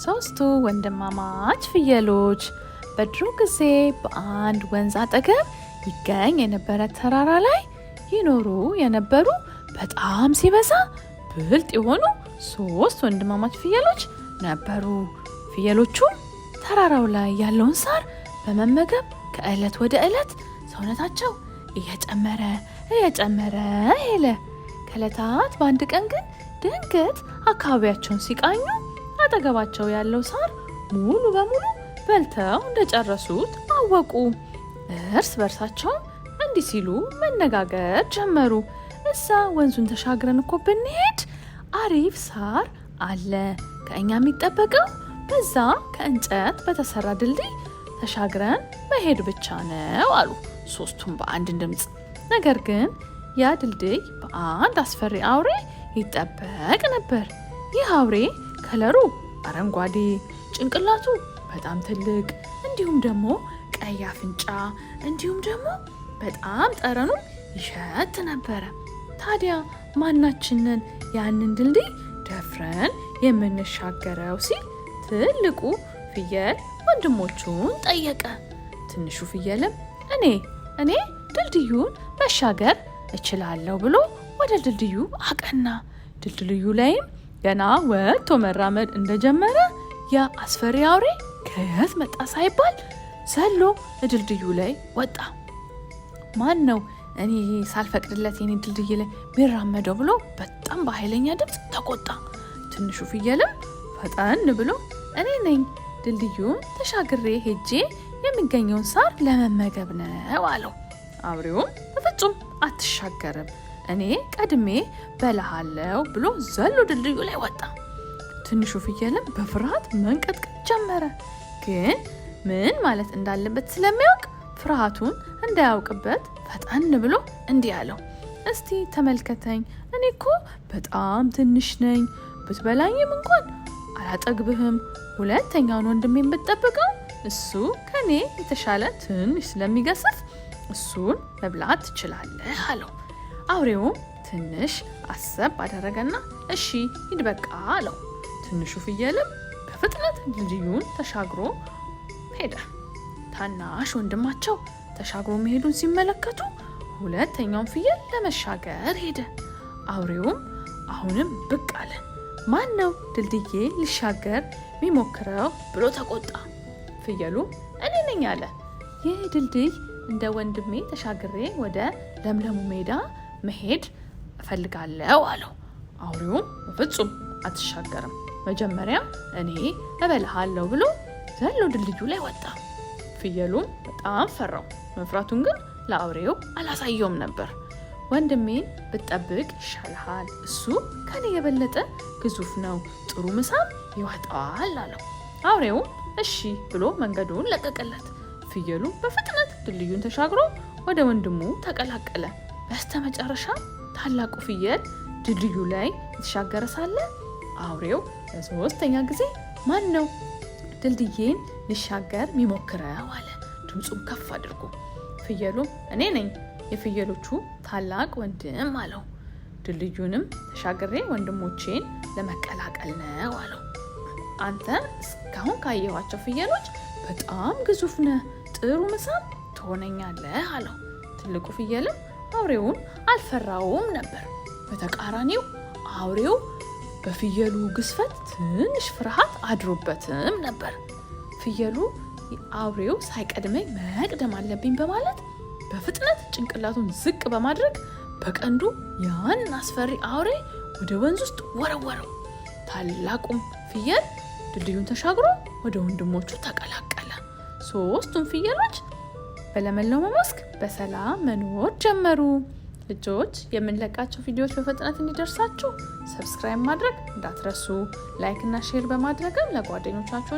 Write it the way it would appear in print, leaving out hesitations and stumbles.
ሶስቱ ወንድማማች ፍየሎች በድሮ ጊዜ በአንድ ወንዝ አጠገብ ይገኝ የነበረ ተራራ ላይ ይኖሩ የነበሩ በጣም ሲበዛ ብልጥ የሆኑ 3 ወንድማማች ፍየሎች ነበሩ። ፍየሎቹ ተራራው ላይ ያለውን ሳር በመመገብ ከዕለት ወደ ዕለት ሰውነታቸው እየጨመረ ሄደ። ከዕለታት በአንድ ቀን ግን ድንገት አካባቢያቸውን ሲቃኙ አጠገባቸው ያለው ሳር ሙሉ በሙሉ በልተው እንደጨረሱት አወቁ። እርስ በርሳቸውም እንዲህ ሲሉ መነጋገር ጀመሩ። እዛ ወንዙን ተሻግረን እኮ ብንሄድ አሪፍ ሳር አለ። ከእኛ የሚጠበቀው በዛ ከእንጨት በተሰራ ድልድይ ተሻግረን መሄድ ብቻ ነው አሉ 3ቱም በአንድ ድምፅ። ነገር ግን ያ ድልድይ በአንድ አስፈሪ አውሬ ይጠበቅ ነበር። ይህ አውሬ ከለሩ አረንጓዴ፣ ጭንቅላቱ በጣም ትልቅ፣ እንዲሁም ደግሞ ቀይ አፍንጫ፣ እንዲሁም ደግሞ በጣም ጠረኑ ይሸት ነበረ። ታዲያ ማናችንን ያንን ድልድይ ደፍረን የምንሻገረው ሲል ትልቁ ፍየል ወንድሞቹን ጠየቀ። ትንሹ ፍየልም እኔ ድልድዩን መሻገር እችላለሁ ብሎ ወደ ድልድዩ አቀና። ድልድዩ ላይም ገና ወጥቶ መራመድ እንደጀመረ ያ አስፈሪ አውሬ ከየት መጣ ሳይባል ዘሎ ድልድዩ ላይ ወጣ። ማን ነው እኔ ሳልፈቅድለት የኔ ድልድይ ላይ ሚራመደው ብሎ በጣም በኃይለኛ ድምፅ ተቆጣ። ትንሹ ፍየልም ፈጠን ብሎ እኔ ነኝ፣ ድልድዩን ተሻግሬ ሄጄ የሚገኘውን ሳር ለመመገብ ነው አለው። አውሬውም በፍጹም አትሻገርም፣ እኔ ቀድሜ በልሃለው ብሎ ዘሎ ድልድዩ ላይ ወጣ። ትንሹ ፍየልም በፍርሃት መንቀጥቀጥ ጀመረ። ግን ምን ማለት እንዳለበት ስለሚያውቅ ፍርሃቱን እንዳያውቅበት ፈጠን ብሎ እንዲህ አለው፣ እስቲ ተመልከተኝ፣ እኔ እኮ በጣም ትንሽ ነኝ፣ ብትበላኝም እንኳን አላጠግብህም። ሁለተኛውን ወንድሜን ብትጠብቀው እሱ ከኔ የተሻለ ትንሽ ስለሚገስፍ እሱን መብላት ትችላለህ አለው። አውሬውም ትንሽ አሰብ አደረገና እሺ ሂድ በቃ አለው። ትንሹ ፍየልም በፍጥነት ድልድዩን ተሻግሮ ሄደ። ታናሽ ወንድማቸው ተሻግሮ መሄዱን ሲመለከቱ ሁለተኛውን ፍየል ለመሻገር ሄደ። አውሬውም አሁንም ብቅ አለ። ማን ነው ድልድዬ ሊሻገር የሚሞክረው ብሎ ተቆጣ። ፍየሉ እኔ ነኝ አለ። ይህ ድልድይ እንደ ወንድሜ ተሻግሬ ወደ ለምለሙ ሜዳ መሄድ እፈልጋለሁ አለው። አውሬውም በፍጹም አትሻገርም፣ መጀመሪያ እኔ እበልሃለሁ ብሎ ዘሎ ድልድዩ ላይ ወጣ። ፍየሉም በጣም ፈራው። መፍራቱን ግን ለአውሬው አላሳየውም ነበር። ወንድሜን ብትጠብቅ ይሻልሃል፣ እሱ ከኔ የበለጠ ግዙፍ ነው፣ ጥሩ ምሳም ይወጣዋል አለው። አውሬውም እሺ ብሎ መንገዱን ለቀቀለት። ፍየሉ በፍጥነት ድልድዩን ተሻግሮ ወደ ወንድሙ ተቀላቀለ። በስተመጨረሻ ታላቁ ፍየል ድልድዩ ላይ የተሻገረ ሳለ አውሬው ለ3ኛ ጊዜ ማን ነው ድልድዬን ሊሻገር የሚሞክረው አለ፣ ድምፁን ከፍ አድርጎ። ፍየሉም እኔ ነኝ፣ የፍየሎቹ ታላቅ ወንድም አለው። ድልድዩንም ተሻግሬ ወንድሞቼን ለመቀላቀል ነው አለው። አንተ እስካሁን ካየኋቸው ፍየሎች በጣም ግዙፍ ነህ፣ ጥሩ ምሳም ትሆነኛለህ አለው። ትልቁ ፍየልም አውሬውን አልፈራውም ነበር። በተቃራኒው አውሬው በፍየሉ ግዝፈት ትንሽ ፍርሃት አድሮበትም ነበር። ፍየሉ አውሬው ሳይቀድመኝ መቅደም አለብኝ በማለት በፍጥነት ጭንቅላቱን ዝቅ በማድረግ በቀንዱ ያን አስፈሪ አውሬ ወደ ወንዝ ውስጥ ወረወረው። ታላቁም ፍየል ድልድዩን ተሻግሮ ወደ ወንድሞቹ ተቀላቀለ። 3ቱም ፍየሎች በለመለመ መስክ በሰላም መኖር ጀመሩ። ልጆች የምንለቃቸው ቪዲዮዎች በፍጥነት እንዲደርሳችሁ ሰብስክራይብ ማድረግ እንዳትረሱ። ላይክ እና ሼር በማድረግም ለጓደኞቻችሁ